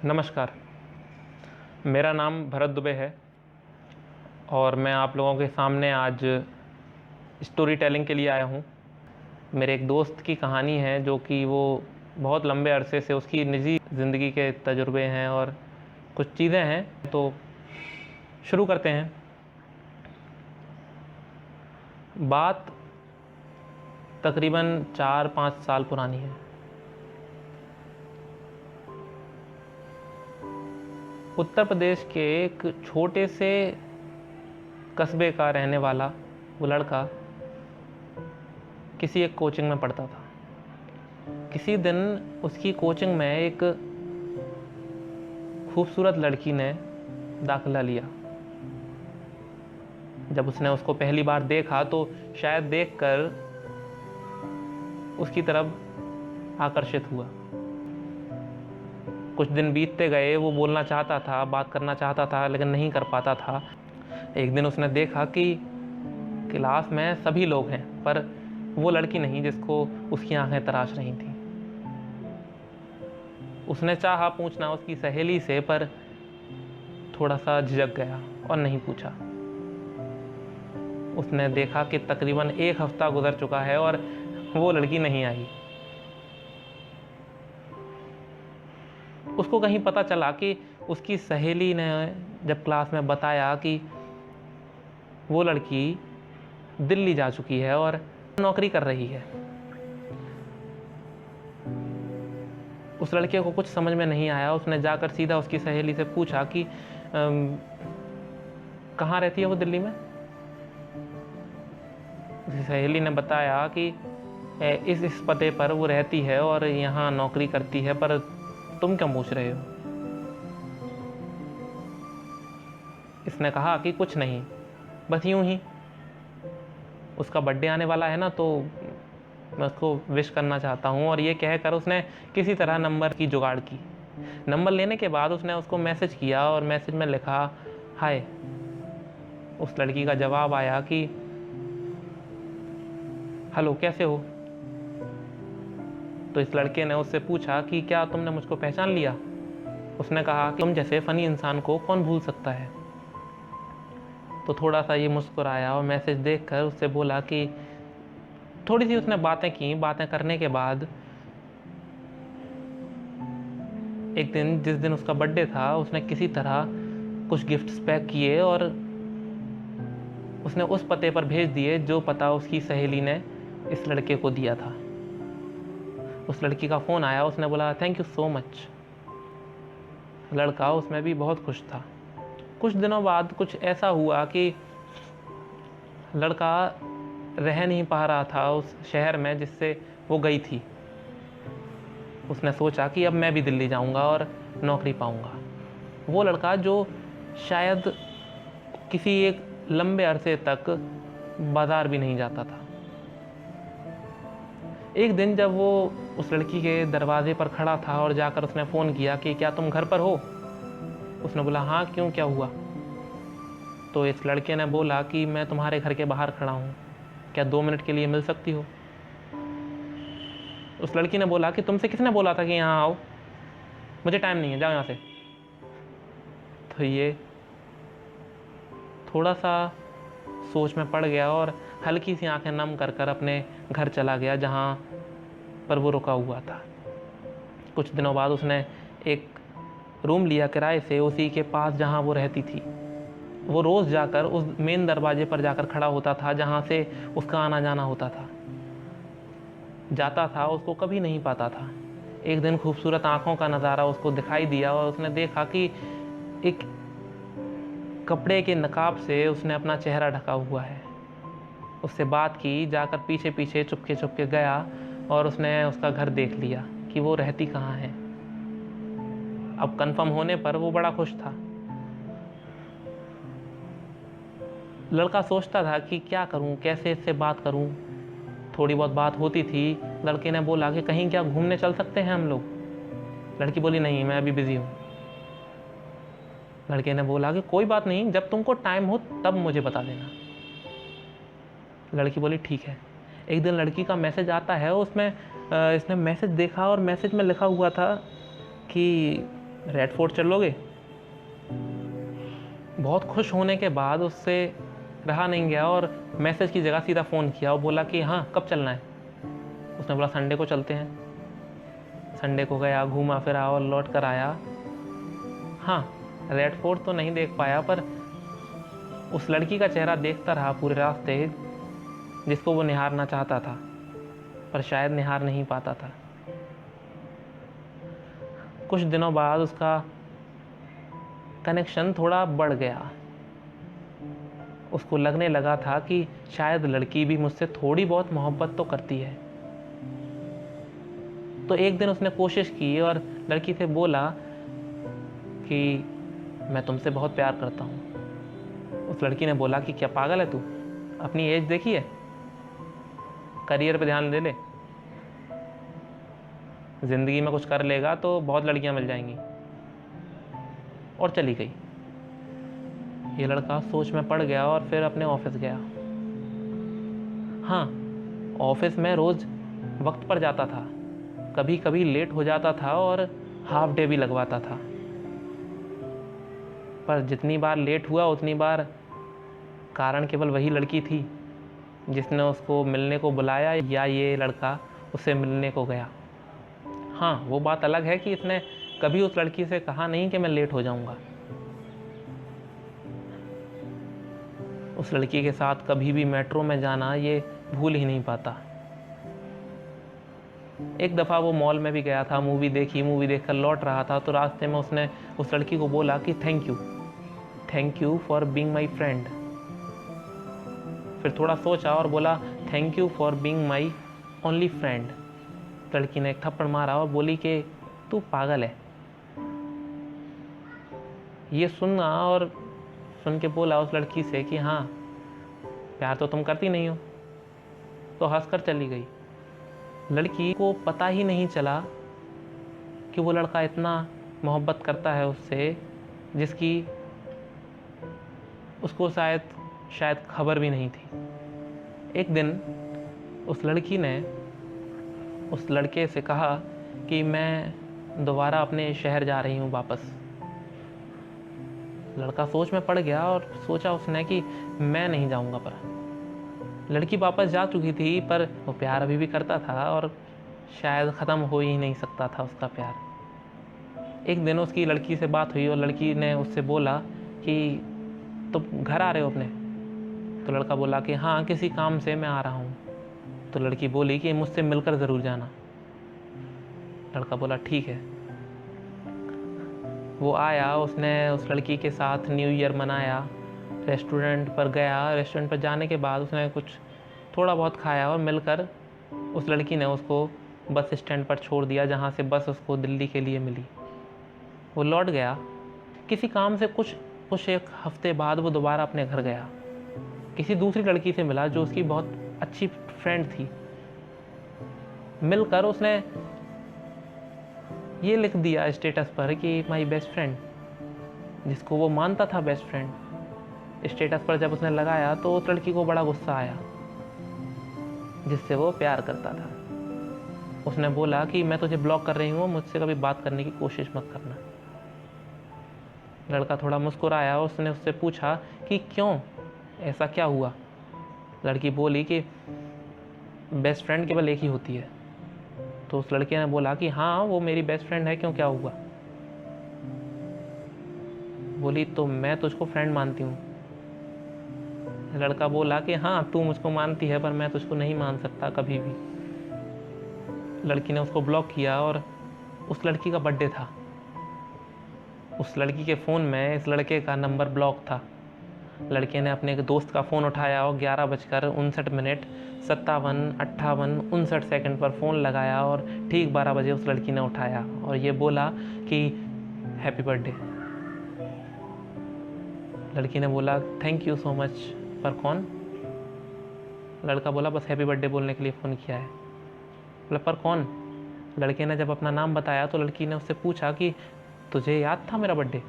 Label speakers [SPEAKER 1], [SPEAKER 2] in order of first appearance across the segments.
[SPEAKER 1] नमस्कार। मेरा नाम भरत दुबे है और मैं आप लोगों के सामने आज स्टोरी टेलिंग के लिए आया हूँ। मेरे एक दोस्त की कहानी है जो कि वो बहुत लंबे अरसे से उसकी निजी ज़िंदगी के तजुर्बे हैं और कुछ चीज़ें हैं, तो शुरू करते हैं। बात तकरीबन 4-5 साल पुरानी है। उत्तर प्रदेश के एक छोटे से कस्बे का रहने वाला वो लड़का किसी एक कोचिंग में पढ़ता था। किसी दिन उसकी कोचिंग में एक खूबसूरत लड़की ने दाखिला लिया। जब उसने उसको पहली बार देखा तो शायद देखकर उसकी तरफ आकर्षित हुआ। कुछ दिन बीतते गए, वो बोलना चाहता था, बात करना चाहता था, लेकिन नहीं कर पाता था। एक दिन उसने देखा कि क्लास में सभी लोग हैं पर वो लड़की नहीं जिसको उसकी आंखें तराश रही थी। उसने चाहा पूछना उसकी सहेली से, पर थोड़ा सा झिझक गया और नहीं पूछा। उसने देखा कि तकरीबन 1 हफ्ता गुजर चुका है और वो लड़की नहीं आई। उसको कहीं पता चला कि उसकी सहेली ने जब क्लास में बताया कि वो लड़की दिल्ली जा चुकी है और नौकरी कर रही है। उस लड़के को कुछ समझ में नहीं आया। उसने जाकर सीधा उसकी सहेली से पूछा कि कहाँ रहती है वो दिल्ली में। उसकी सहेली ने बताया कि इस पते पर वो रहती है और यहाँ नौकरी करती है, पर तुम क्यों पूछ रहे हो। इसने कहा कि कुछ नहीं, बस यूं ही उसका बर्थडे आने वाला है ना, तो मैं उसको विश करना चाहता हूँ। और ये कहकर उसने किसी तरह नंबर की जुगाड़ की। नंबर लेने के बाद उसने उसको मैसेज किया और मैसेज में लिखा हाय। उस लड़की का जवाब आया कि हेलो, कैसे हो। तो इस लड़के ने उससे पूछा कि क्या तुमने मुझको पहचान लिया। उसने कहा कि तुम जैसे फ़नी इंसान को कौन भूल सकता है। तो थोड़ा सा ये मुस्कुराया और मैसेज देखकर उससे बोला कि थोड़ी सी उसने बातें की। बातें करने के बाद एक दिन, जिस दिन उसका बर्थडे था, उसने किसी तरह कुछ गिफ्ट्स पैक किए और उसने उस पते पर भेज दिए जो पता उसकी सहेली ने इस लड़के को दिया था। उस लड़की का फ़ोन आया। उसने बोला थैंक यू सो मच। लड़का उसमें भी बहुत खुश था। कुछ दिनों बाद कुछ ऐसा हुआ कि लड़का रह नहीं पा रहा था उस शहर में जिससे वो गई थी। उसने सोचा कि अब मैं भी दिल्ली जाऊंगा और नौकरी पाऊंगा। वो लड़का जो शायद किसी एक लंबे अरसे तक बाज़ार भी नहीं जाता था। एक दिन जब वो उस लड़की के दरवाजे पर खड़ा था और जाकर उसने फ़ोन किया कि क्या तुम घर पर हो। उसने बोला हाँ, क्यों, क्या हुआ। तो इस लड़के ने बोला कि मैं तुम्हारे घर के बाहर खड़ा हूँ, क्या 2 मिनट के लिए मिल सकती हो। उस लड़की ने बोला कि तुमसे किसने बोला था कि यहाँ आओ, मुझे टाइम नहीं है, जाओ यहाँ से। तो ये थोड़ा सा सोच में पड़ गया और हल्की सी आंखें नम कर कर अपने घर चला गया जहाँ पर वो रुका हुआ था। कुछ दिनों बाद उसने एक रूम लिया किराए से उसी के पास जहाँ वो रहती थी। वो रोज़ जाकर उस मेन दरवाजे पर जाकर खड़ा होता था जहाँ से उसका आना जाना होता था। जाता था, उसको कभी नहीं पाता था। एक दिन खूबसूरत आँखों का नज़ारा उसको दिखाई दिया और उसने देखा कि एक कपड़े के नकाब से उसने अपना चेहरा ढका हुआ है। उससे बात की, जाकर पीछे पीछे चुपके चुपके गया और उसने उसका घर देख लिया कि वो रहती कहाँ है। अब कंफर्म होने पर वो बड़ा खुश था। लड़का सोचता था कि क्या करूं, कैसे इससे बात करूं। थोड़ी बहुत बात होती थी। लड़के ने बोला कि कहीं क्या घूमने चल सकते हैं हम लोग। लड़की बोली नहीं, मैं अभी बिजी हूँ। लड़के ने बोला कि कोई बात नहीं, जब तुमको टाइम हो तब मुझे बता देना। लड़की बोली ठीक है। एक दिन लड़की का मैसेज आता है, उसमें इसने मैसेज देखा और मैसेज में लिखा हुआ था कि रेड फोर्ट चलोगे? बहुत खुश होने के बाद उससे रहा नहीं गया और मैसेज की जगह सीधा फ़ोन किया और बोला कि हाँ, कब चलना है? उसने बोला संडे को चलते हैं। संडे को गया, घूमा फिरा और लौट कर आया। हाँ, रेड फोर्ट तो नहीं देख पाया, पर उस लड़की का चेहरा देखता रहा पूरे रास्ते, जिसको वो निहारना चाहता था, पर शायद निहार नहीं पाता था। कुछ दिनों बाद उसका कनेक्शन थोड़ा बढ़ गया। उसको लगने लगा था कि शायद लड़की भी मुझसे थोड़ी बहुत मोहब्बत तो करती है। तो एक दिन उसने कोशिश की और लड़की से बोला कि मैं तुमसे बहुत प्यार करता हूँ। उस लड़की ने बोला कि क्या पागल है तू? अपनी एज देखी है? करियर पे ध्यान दे ले। ज़िंदगी में कुछ कर लेगा तो बहुत लड़कियां मिल जाएंगी। और चली गई। ये लड़का सोच में पड़ गया और फिर अपने ऑफिस गया। हाँ, ऑफिस में रोज़ वक्त पर जाता था, कभी कभी लेट हो जाता था और हाफ डे भी लगवाता था। पर जितनी बार लेट हुआ उतनी बार कारण केवल वही लड़की थी जिसने उसको मिलने को बुलाया, या ये लड़का उससे मिलने को गया। हाँ, वो बात अलग है कि इसने कभी उस लड़की से कहा नहीं कि मैं लेट हो जाऊंगा। उस लड़की के साथ कभी भी मेट्रो में जाना ये भूल ही नहीं पाता। एक दफ़ा वो मॉल में भी गया था, मूवी देखी, मूवी देखकर लौट रहा था, तो रास्ते में उसने उस लड़की को बोला कि thank you for being my friend. फिर थोड़ा सोचा और बोला thank you for being my only friend. लड़की ने एक थप्पड़ मारा और बोली कि तू पागल है। ये सुना और सुन के बोला उस लड़की से कि हाँ, प्यार तो तुम करती नहीं हो। तो हंसकर चली गई। लड़की को पता ही नहीं चला कि वो लड़का इतना मोहब्बत करता है उससे, जिसकी उसको शायद खबर भी नहीं थी। एक दिन उस लड़की ने उस लड़के से कहा कि मैं दोबारा अपने शहर जा रही हूँ वापस। लड़का सोच में पड़ गया और सोचा उसने कि मैं नहीं जाऊँगा। पर लड़की वापस जा चुकी थी, पर वो प्यार अभी भी करता था और शायद ख़त्म हो ही नहीं सकता था उसका प्यार। एक दिन उसकी लड़की से बात हुई और लड़की ने उससे बोला कि तुम घर आ रहे हो अपने? तो लड़का बोला कि हाँ, किसी काम से मैं आ रहा हूँ। तो लड़की बोली कि मुझसे मिलकर ज़रूर जाना। लड़का बोला ठीक है। वो आया, उसने उस लड़की के साथ न्यू ईयर मनाया, रेस्टोरेंट पर गया। रेस्टोरेंट पर जाने के बाद उसने कुछ थोड़ा बहुत खाया और मिलकर उस लड़की ने उसको बस स्टैंड पर छोड़ दिया, जहाँ से बस उसको दिल्ली के लिए मिली। वो लौट गया किसी काम से। कुछ एक हफ्ते बाद वो दोबारा अपने घर गया। किसी दूसरी लड़की से मिला जो उसकी बहुत अच्छी फ्रेंड थी। मिलकर उसने ये लिख दिया स्टेटस पर कि माई बेस्ट फ्रेंड, जिसको वो मानता था बेस्ट फ्रेंड। स्टेटस पर जब उसने लगाया तो उस लड़की को बड़ा गुस्सा आया, जिससे वो प्यार करता था। उसने बोला कि मैं तुझे ब्लॉक कर रही हूँ, मुझसे कभी बात करने की कोशिश मत करना। लड़का थोड़ा मुस्कुराया और उसने उससे पूछा कि क्यों, ऐसा क्या हुआ? लड़की बोली कि बेस्ट फ्रेंड केवल एक ही होती है। तो उस लड़के ने बोला कि हाँ, वो मेरी बेस्ट फ्रेंड है, क्यों, क्या हुआ? बोली तो मैं तुझको फ्रेंड मानती हूँ। लड़का बोला कि हाँ, तू मुझको मानती है, पर मैं तुझको नहीं मान सकता कभी भी। लड़की ने उसको ब्लॉक किया और उस लड़की का बर्थडे था। उस लड़की के फ़ोन में इस लड़के का नंबर ब्लॉक था। लड़के ने अपने एक दोस्त का फ़ोन उठाया और 11:59 पर फ़ोन लगाया और ठीक 12 बजे उस लड़की ने उठाया और ये बोला कि हैप्पी बर्थडे। लड़की ने बोला थैंक यू सो मच। पर कौन? लड़का बोला बस हैप्पी बर्थडे बोलने के लिए फ़ोन किया है। बोला पर कौन? लड़के ने जब अपना नाम बताया तो लड़की ने उससे पूछा कि तुझे याद था मेरा बर्थडे?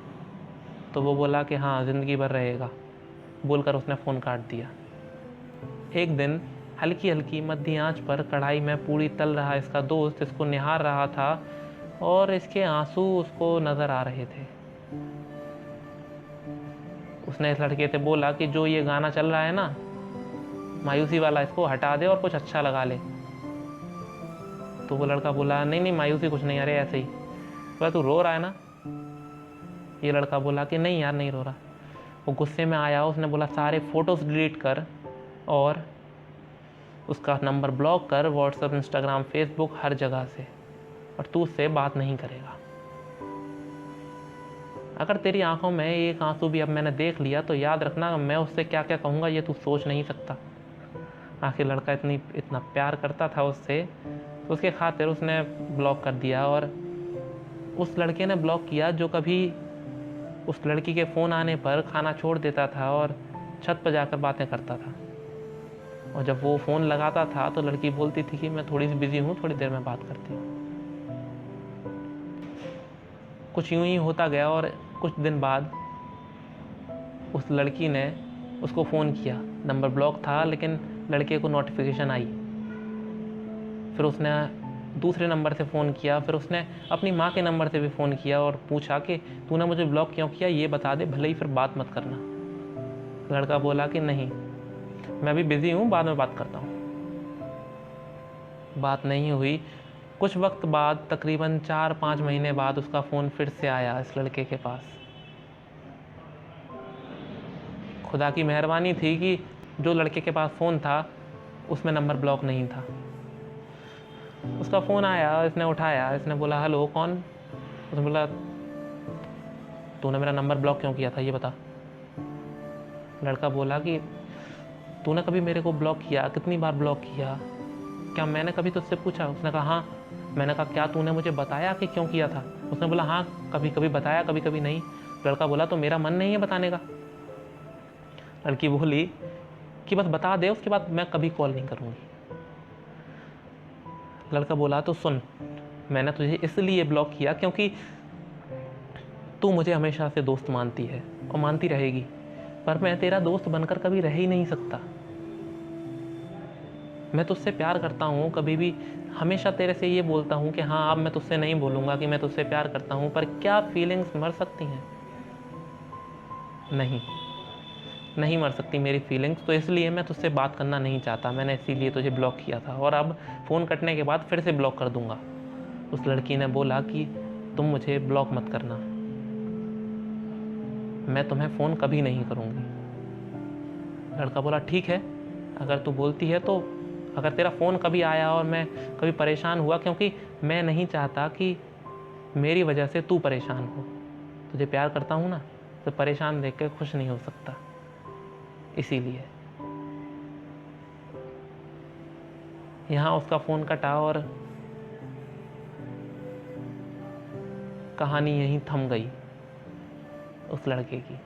[SPEAKER 1] तो वो बोला कि हाँ, ज़िंदगी भर रहेगा, बोलकर उसने फ़ोन काट दिया। एक दिन हल्की हल्की मध्य आंच पर कढ़ाई में पूड़ी तल रहा इसका दोस्त इसको निहार रहा था और इसके आंसू उसको नज़र आ रहे थे। उसने इस लड़के से बोला कि जो ये गाना चल रहा है ना मायूसी वाला, इसको हटा दे और कुछ अच्छा लगा ले। तो वो लड़का बोला नहीं नहीं मायूसी कुछ नहीं, अरे ऐसे ही। बोला तू रो रहा है ना? ये लड़का बोला कि नहीं यार नहीं रो रहा। वो गुस्से में आया, उसने बोला सारे फ़ोटोज़ डिलीट कर और उसका नंबर ब्लॉक कर, व्हाट्सएप, इंस्टाग्राम, फेसबुक, हर जगह से, और तू उससे बात नहीं करेगा। अगर तेरी आंखों में एक आंसू भी अब मैंने देख लिया तो याद रखना मैं उससे क्या क्या कहूँगा ये तू सोच नहीं सकता। आखिर लड़का इतना प्यार करता था उससे, तो उसके खातिर उसने ब्लॉक कर दिया। और उस लड़के ने ब्लॉक किया जो कभी उस लड़की के फ़ोन आने पर खाना छोड़ देता था और छत पर जाकर बातें करता था। और जब वो फ़ोन लगाता था तो लड़की बोलती थी कि मैं थोड़ी सी बिज़ी हूँ, थोड़ी देर में बात करती हूँ। कुछ यूं ही होता गया और कुछ दिन बाद उस लड़की ने उसको फ़ोन किया। नंबर ब्लॉक था लेकिन लड़के को नोटिफिकेशन आई। फिर उसने दूसरे नंबर से फ़ोन किया, फिर उसने अपनी माँ के नंबर से भी फ़ोन किया और पूछा कि तूने मुझे ब्लॉक क्यों किया, ये बता दे, भले ही फिर बात मत करना। लड़का बोला कि नहीं मैं भी बिज़ी हूँ, बाद में बात करता हूँ। बात नहीं हुई। कुछ वक्त बाद, तकरीबन 4-5 महीने बाद, उसका फ़ोन फिर से आया इस लड़के के पास। खुदा की मेहरबानी थी कि जो लड़के के पास फ़ोन था उसमें नंबर ब्लॉक नहीं था। उसका फ़ोन आया, इसने उठाया, इसने बोला हेलो कौन? उसने बोला तूने मेरा नंबर ब्लॉक क्यों किया था ये बता। लड़का बोला कि तूने कभी मेरे को ब्लॉक किया? कितनी बार ब्लॉक किया? क्या मैंने कभी तुझसे पूछा? उसने कहा हाँ। मैंने कहा क्या तूने मुझे बताया कि क्यों किया था? उसने बोला हाँ कभी कभी बताया, कभी कभी नहीं। लड़का बोला तो मेरा मन नहीं है बताने का। लड़की बोली कि बस बता दे, उसके बाद मैं कभी कॉल नहीं करूँगी। लड़का बोला तो सुन, मैंने तुझे इसलिए ब्लॉक किया क्योंकि तू मुझे हमेशा से दोस्त मानती है और मानती रहेगी, पर मैं तेरा दोस्त बनकर कभी रह ही नहीं सकता। मैं तुझसे प्यार करता हूँ, कभी भी हमेशा तेरे से ये बोलता हूँ कि हाँ अब मैं तुझसे नहीं बोलूँगा कि मैं तुझसे प्यार करता हूँ, पर क्या फीलिंग्स मर सकती हैं? नहीं मर सकती मेरी फीलिंग्स, तो इसलिए मैं तुझसे बात करना नहीं चाहता। मैंने इसीलिए तुझे ब्लॉक किया था और अब फ़ोन कटने के बाद फिर से ब्लॉक कर दूँगा। उस लड़की ने बोला कि तुम मुझे ब्लॉक मत करना, मैं तुम्हें फ़ोन कभी नहीं करूँगी। लड़का बोला ठीक है, अगर तू बोलती है तो। अगर तेरा फ़ोन कभी आया और मैं कभी परेशान हुआ, क्योंकि मैं नहीं चाहता कि मेरी वजह से तू परेशान हो। तुझे प्यार करता हूँ ना, तो परेशान देख के खुश नहीं हो सकता, इसीलिए। यहाँ उसका फ़ोन कटा और कहानी यहीं थम गई उस लड़के की।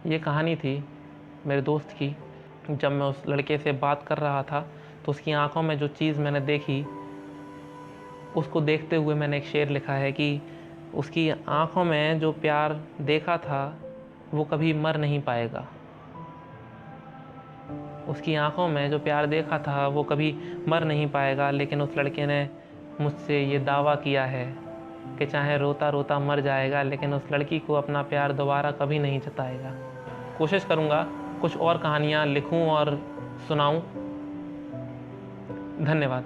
[SPEAKER 1] ये कहानी थी मेरे दोस्त की। जब मैं उस लड़के से बात कर रहा था तो उसकी आंखों में जो चीज़ मैंने देखी, उसको देखते हुए मैंने एक शेर लिखा है कि उसकी आंखों में जो प्यार देखा था वो कभी मर नहीं पाएगा। उसकी आंखों में जो प्यार देखा था वो कभी मर नहीं पाएगा, लेकिन उस लड़के ने मुझसे ये दावा किया है कि चाहे रोता रोता मर जाएगा, लेकिन उस लड़की को अपना प्यार दोबारा कभी नहीं जताएगा। कोशिश करूँगा कुछ और कहानियाँ लिखूँ और सुनाऊँ। धन्यवाद।